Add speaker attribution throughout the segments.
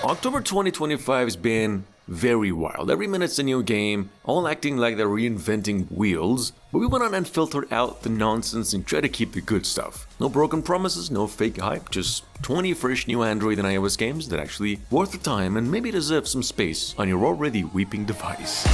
Speaker 1: October 2025 has been very wild. Every minute's a new game, all acting like they're reinventing wheels, but we went on and filtered out the nonsense and tried to keep the good stuff. No broken promises, no fake hype, just 20 fresh new Android and iOS games that actually worth the time and maybe deserve some space on your already weeping device.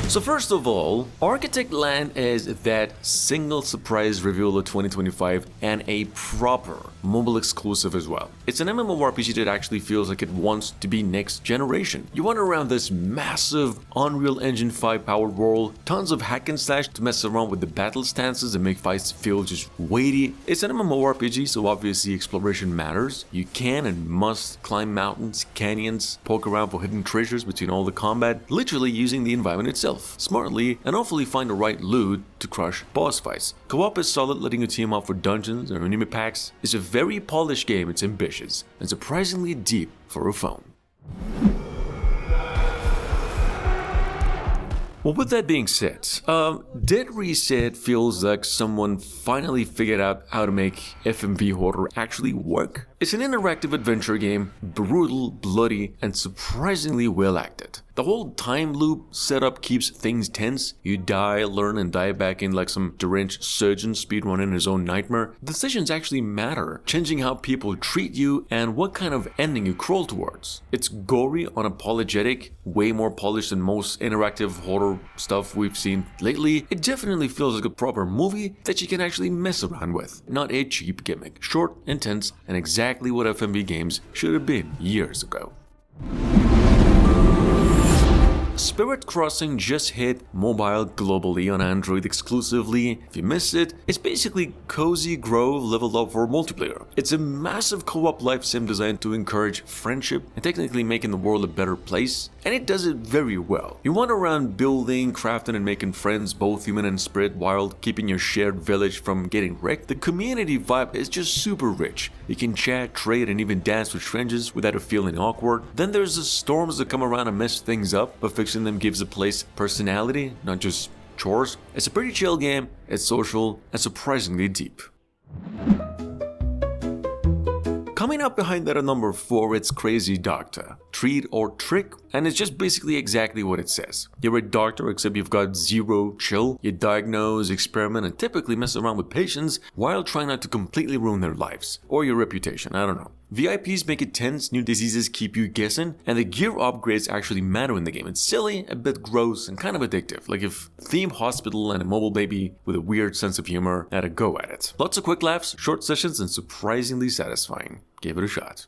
Speaker 1: So first of all, Architect Land is that single surprise reveal of 2025 and a proper mobile exclusive as well. It's an MMORPG that actually feels like it wants to be next generation. You wander around this massive Unreal Engine 5 powered world, tons of hack and slash to mess around with the battle stances and make fights feel just weighty. It's an MMORPG, so obviously exploration matters. You can and must climb mountains, canyons, poke around for hidden treasures between all the combat, literally using the environment itself smartly, and hopefully find the right loot to crush boss fights. Co-op is solid, letting you team up for dungeons or enemy packs. It's a very polished game, it's ambitious, and surprisingly deep for a phone. Well, with that being said, Dead Reset feels like someone finally figured out how to make FMV horror actually work. It's an interactive adventure game, brutal, bloody, and surprisingly well acted. The whole time loop setup keeps things tense. You die, learn, and die back in like some deranged surgeon speedrunning his own nightmare. Decisions actually matter, changing how people treat you and what kind of ending you crawl towards. It's gory, unapologetic, way more polished than most interactive horror stuff we've seen lately. It definitely feels like a proper movie that you can actually mess around with, not a cheap gimmick. Short, intense, and exactly what FMV games should have been years ago. Spirit Crossing just hit mobile globally on Android exclusively. If you missed it, it's basically Cozy Grove leveled up for multiplayer. It's a massive co-op life sim designed to encourage friendship and technically making the world a better place, and it does it very well. You wander around building, crafting, and making friends, both human and spirit, while keeping your shared village from getting wrecked. The community vibe is just super rich. You can chat, trade, and even dance with strangers without it feeling awkward. Then there's the storms that come around and mess things up, but fixing them gives the place personality, not just chores. It's a pretty chill game, it's social, and surprisingly deep. Coming up behind that at number 4, it's Crazy Doctor. Treat or trick, and it's just basically exactly what it says. You're a doctor, except you've got zero chill. You diagnose, experiment, and typically mess around with patients while trying not to completely ruin their lives. Or your reputation, I don't know. VIPs make it tense, new diseases keep you guessing, and the gear upgrades actually matter in the game. It's silly, a bit gross, and kind of addictive, like if Theme Hospital and a mobile baby with a weird sense of humor had a go at it. Lots of quick laughs, short sessions, and surprisingly satisfying. Give it a shot.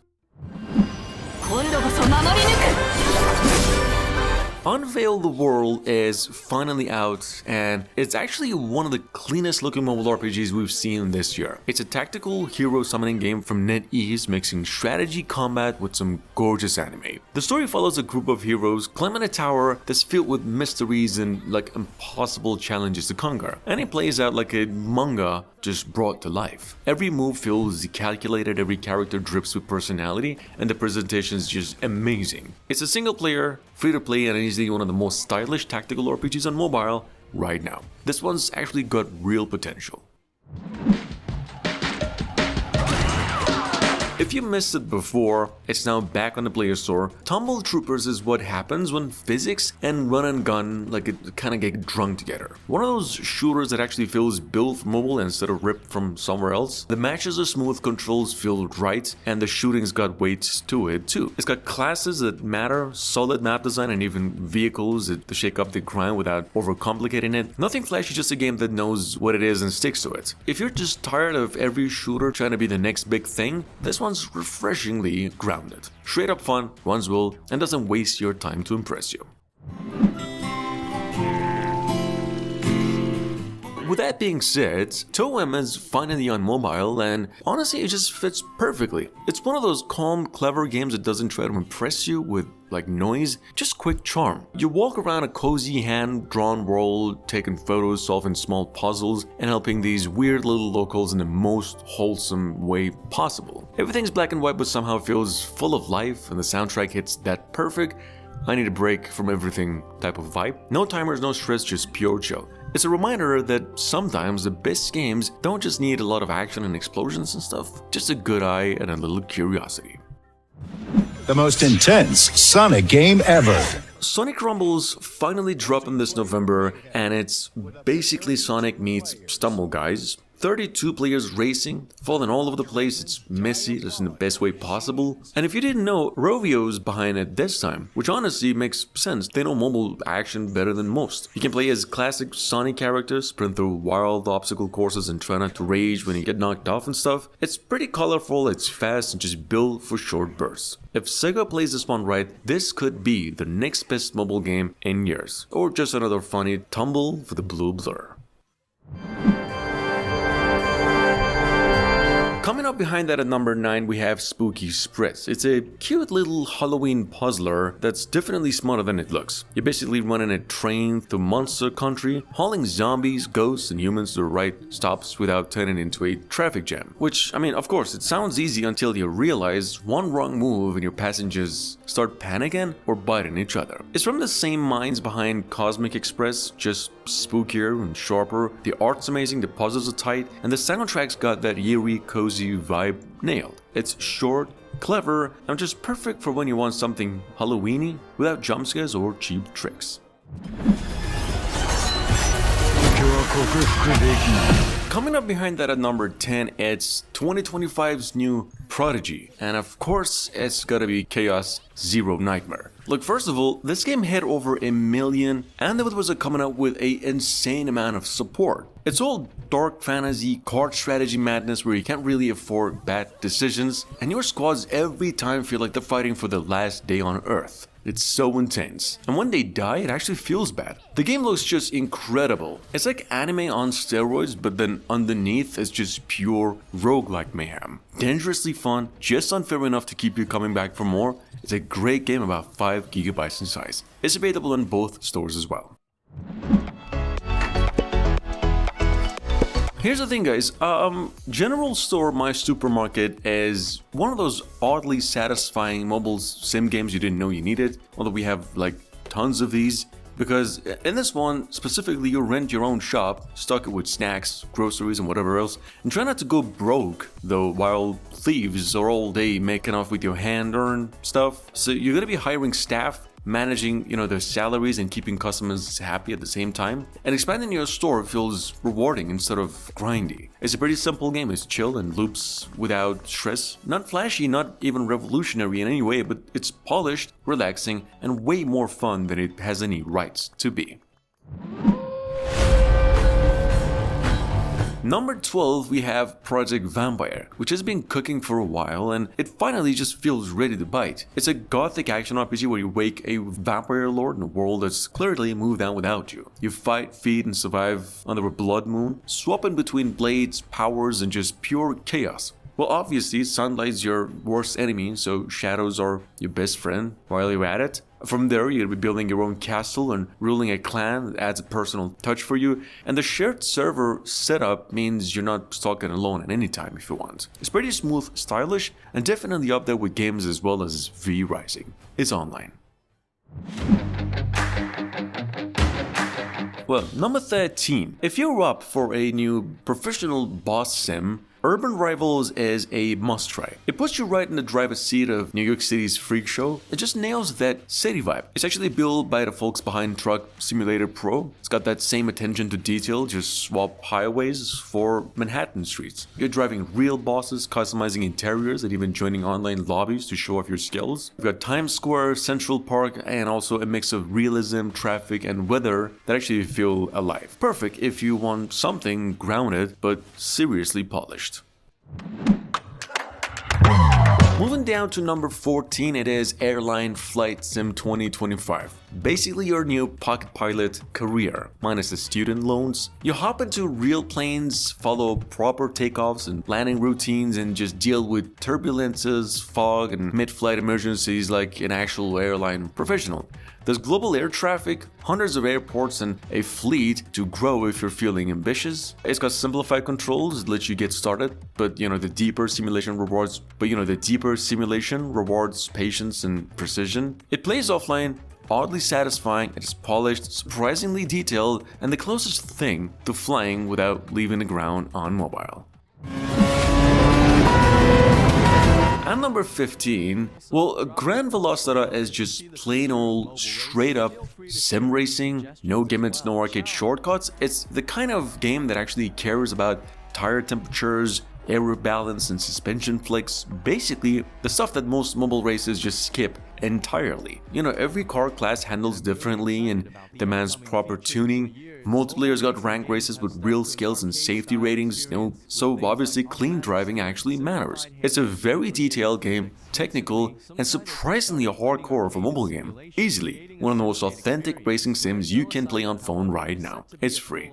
Speaker 1: Unveil the World is finally out, and it's actually one of the cleanest looking mobile RPGs we've seen this year. It's a tactical hero summoning game from NetEase, mixing strategy combat with some gorgeous anime. The story follows a group of heroes climbing a tower that's filled with mysteries and like impossible challenges to conquer, and it plays out like a manga just brought to life. Every move feels calculated, every character drips with personality, and the presentation is just amazing. It's a single player, free to play, and easily one of the most stylish tactical RPGs on mobile right now. This one's actually got real potential. If you missed it before, it's now back on the Play Store. Tumble Troopers is what happens when physics and run and gun kind of get drunk together. One of those shooters that actually feels built for mobile instead of ripped from somewhere else. The matches are smooth, controls feel right, and the shooting's got weight to it too. It's got classes that matter, solid map design, and even vehicles that shake up the grind without overcomplicating it. Nothing flashy, just a game that knows what it is and sticks to it. If you're just tired of every shooter trying to be the next big thing, this one's refreshingly grounded. Straight up fun, runs well, and doesn't waste your time to impress you. With that being said, TOEM is finally on mobile, and honestly it just fits perfectly. It's one of those calm, clever games that doesn't try to impress you with like noise, just quick charm. You walk around a cozy hand-drawn world, taking photos, solving small puzzles, and helping these weird little locals in the most wholesome way possible. Everything's black and white but somehow feels full of life, and the soundtrack hits that perfect I need a break from everything type of vibe. No timers, no stress, just pure chill. It's a reminder that sometimes the best games don't just need a lot of action and explosions and stuff, just a good eye and a little curiosity.
Speaker 2: The most intense Sonic game ever.
Speaker 1: Sonic Rumbles finally dropping this November, and it's basically Sonic meets Stumble Guys. 32 players racing, falling all over the place, it's messy, just in the best way possible. And if you didn't know, Rovio's behind it this time, which honestly makes sense. They know mobile action better than most. You can play as classic Sonic characters, sprint through wild obstacle courses and try not to rage when you get knocked off and stuff. It's pretty colorful, it's fast, and just built for short bursts. If Sega plays this one right, this could be the next best mobile game in years. Or just another funny tumble for the blue blur. Coming up behind that at number 9, we have Spooky Spritz. It's a cute little Halloween puzzler that's definitely smarter than it looks. You're basically running a train through monster country, hauling zombies, ghosts, and humans to the right stops without turning into a traffic jam. Which, I mean, of course, it sounds easy until you realize one wrong move and your passengers start panicking or biting each other. It's from the same minds behind Cosmic Express, just spookier and sharper. The art's amazing, the puzzles are tight, and the soundtrack's got that eerie, cozy vibe nailed. It's short, clever, and just perfect for when you want something Halloweeny without jump scares or cheap tricks. Coming up behind that at number 10, it's 2025's new Prodigy, and of course it's gotta be Chaos Zero Nightmare. Look, first of all, this game hit over 1 million, and it was coming out with an insane amount of support. It's all dark fantasy, card strategy madness where you can't really afford bad decisions, and your squads every time feel like they're fighting for the last day on Earth. It's so intense. And when they die, it actually feels bad. The game looks just incredible. It's like anime on steroids, but then underneath is just pure roguelike mayhem. Dangerously fun, just unfair enough to keep you coming back for more. It's a great game about 5 GB in size. It's available in both stores as well. Here's the thing, guys, General Store My Supermarket is one of those oddly satisfying mobile sim games you didn't know you needed, although we have like tons of these, because in this one, specifically, you rent your own shop, stock it with snacks, groceries, and whatever else, and try not to go broke, though, while thieves are all day making off with your hand-earned stuff. So you're gonna be hiring staff, managing, their salaries and keeping customers happy at the same time. And expanding your store feels rewarding instead of grindy. It's a pretty simple game. It's chill and loops without stress. Not flashy, not even revolutionary in any way, but it's polished, relaxing, and way more fun than it has any rights to be. Number 12, we have Project Vampire, which has been cooking for a while and it finally just feels ready to bite. It's a gothic action RPG where you wake a vampire lord in a world that's clearly moved on without you. You fight, feed, and survive under a blood moon, swapping between blades, powers, and just pure chaos. Well, obviously, sunlight's your worst enemy, so shadows are your best friend while you're at it. From there, you'll be building your own castle and ruling a clan that adds a personal touch for you, and the shared server setup means you're not stuck in alone at any time if you want. It's pretty smooth, stylish, and definitely up there with games as well as V Rising. It's online. Well, number 13. If you're up for a new professional boss sim, Urban Rivals is a must-try. It puts you right in the driver's seat of New York City's freak show. It just nails that city vibe. It's actually built by the folks behind Truck Simulator Pro. It's got that same attention to detail, just swap highways for Manhattan streets. You're driving real bosses, customizing interiors, and even joining online lobbies to show off your skills. You've got Times Square, Central Park, and also a mix of realism, traffic, and weather that actually feel alive. Perfect if you want something grounded but seriously polished. Moving down to number 14, it is Airline Flight Sim 2025. Basically your new pocket pilot career, minus the student loans. You hop into real planes, follow proper takeoffs and landing routines, and just deal with turbulences, fog, and mid-flight emergencies like an actual airline professional. There's global air traffic, hundreds of airports, and a fleet to grow if you're feeling ambitious. It's got simplified controls that let you get started, but the deeper simulation rewards patience and precision. It plays offline, oddly satisfying, it is polished, surprisingly detailed, and the closest thing to flying without leaving the ground on mobile. At number 15, well, Grand Velocita is just plain old, straight up sim racing, no gimmicks, no arcade shortcuts. It's the kind of game that actually cares about tire temperatures, air balance, and suspension flicks. Basically, the stuff that most mobile races just skip entirely. You know, every car class handles differently and demands proper tuning. Multiplayer's got rank races with real skills and safety ratings, so obviously clean driving actually matters. It's a very detailed game, technical, and surprisingly hardcore for a mobile game. Easily one of the most authentic racing sims you can play on phone right now. It's free.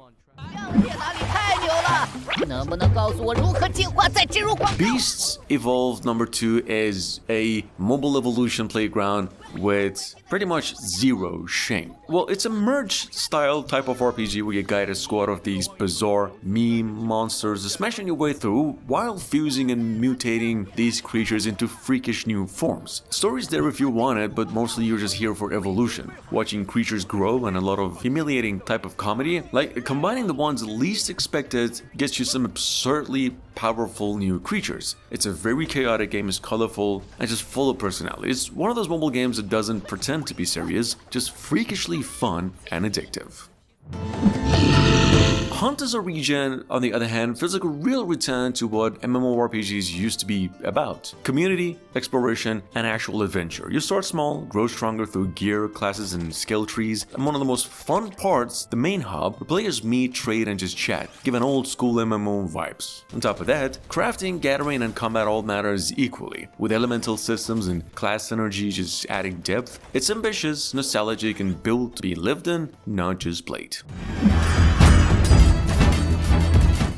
Speaker 1: Beasts Evolved number 2 is a mobile evolution playground with pretty much zero shame. Well, it's a merge style type of RPG where you guide a squad of these bizarre meme monsters, smashing your way through while fusing and mutating these creatures into freakish new forms. Stories there if you want it, but mostly you're just here for evolution, watching creatures grow and a lot of humiliating type of comedy. Like, combining the ones least expected gets you some absurdly powerful new creatures. It's a very chaotic game, it's colorful and just full of personality. It's one of those mobile games that doesn't pretend to be serious, just freakishly fun and addictive. Hunt as a region, on the other hand, feels like a real return to what MMORPGs used to be about. Community, exploration, and actual adventure. You start small, grow stronger through gear, classes, and skill trees, and one of the most fun parts, the main hub, where players meet, trade, and just chat, giving old school MMO vibes. On top of that, crafting, gathering, and combat all matters equally, with elemental systems and class synergy just adding depth. It's ambitious, nostalgic, and built to be lived in, not just played.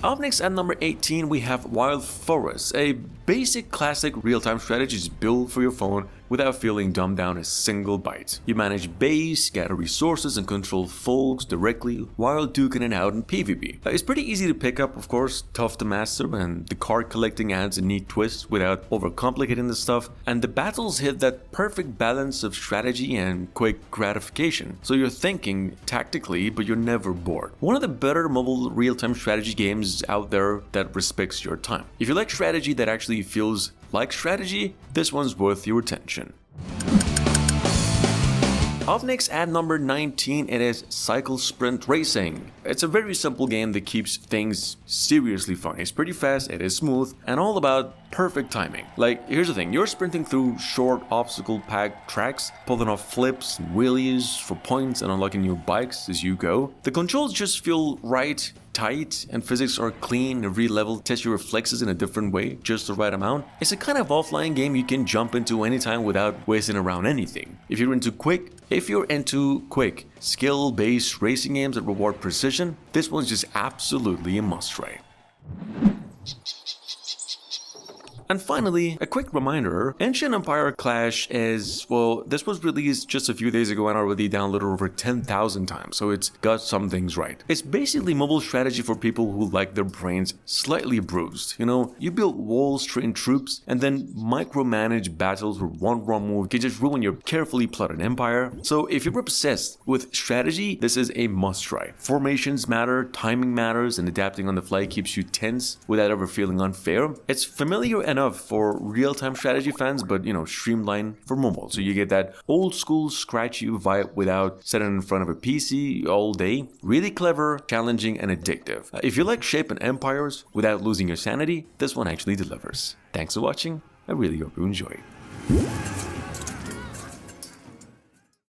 Speaker 1: Up next at number 18, we have Wild Forest, a basic classic real-time strategy built for your phone without feeling dumbed down a single bite. You manage base, gather resources, and control folks directly while duking it out in PvP. It's pretty easy to pick up, of course, tough to master, and the card collecting adds a neat twist without overcomplicating the stuff, and the battles hit that perfect balance of strategy and quick gratification, so you're thinking tactically, but you're never bored. One of the better mobile real-time strategy games out there that respects your time. If you like strategy that actually feels like strategy, this one's worth your attention. Up next at number 19, it is Cycle Sprint Racing. It's a very simple game that keeps things seriously fun. It's pretty fast, it is smooth, and all about perfect timing. Like, here's the thing, you're sprinting through short obstacle-packed tracks, pulling off flips and wheelies for points and unlocking new bikes as you go. The controls just feel right, tight, and physics are clean. Every level tests your reflexes in a different way, just the right amount. It's a kind of offline game you can jump into anytime without wasting around anything. If you're into quick, skill-based racing games that reward precision, this one's just absolutely a must-try. And finally, a quick reminder, Ancient Empire Clash is, well, this was released just a few days ago and already downloaded over 10,000 times, so it's got some things right. It's basically mobile strategy for people who like their brains slightly bruised. You know, you build walls, train troops, and then micromanage battles where one wrong move can just ruin your carefully plotted empire. So if you're obsessed with strategy, this is a must-try. Formations matter, timing matters, and adapting on the fly keeps you tense without ever feeling unfair. It's familiar enough for real-time strategy fans, but streamlined for mobile, so you get that old school scratchy vibe without sitting in front of a PC all day. Really clever, challenging, and addictive. If you like shaping empires without losing your sanity, this one actually delivers. Thanks for watching, I really hope you enjoy.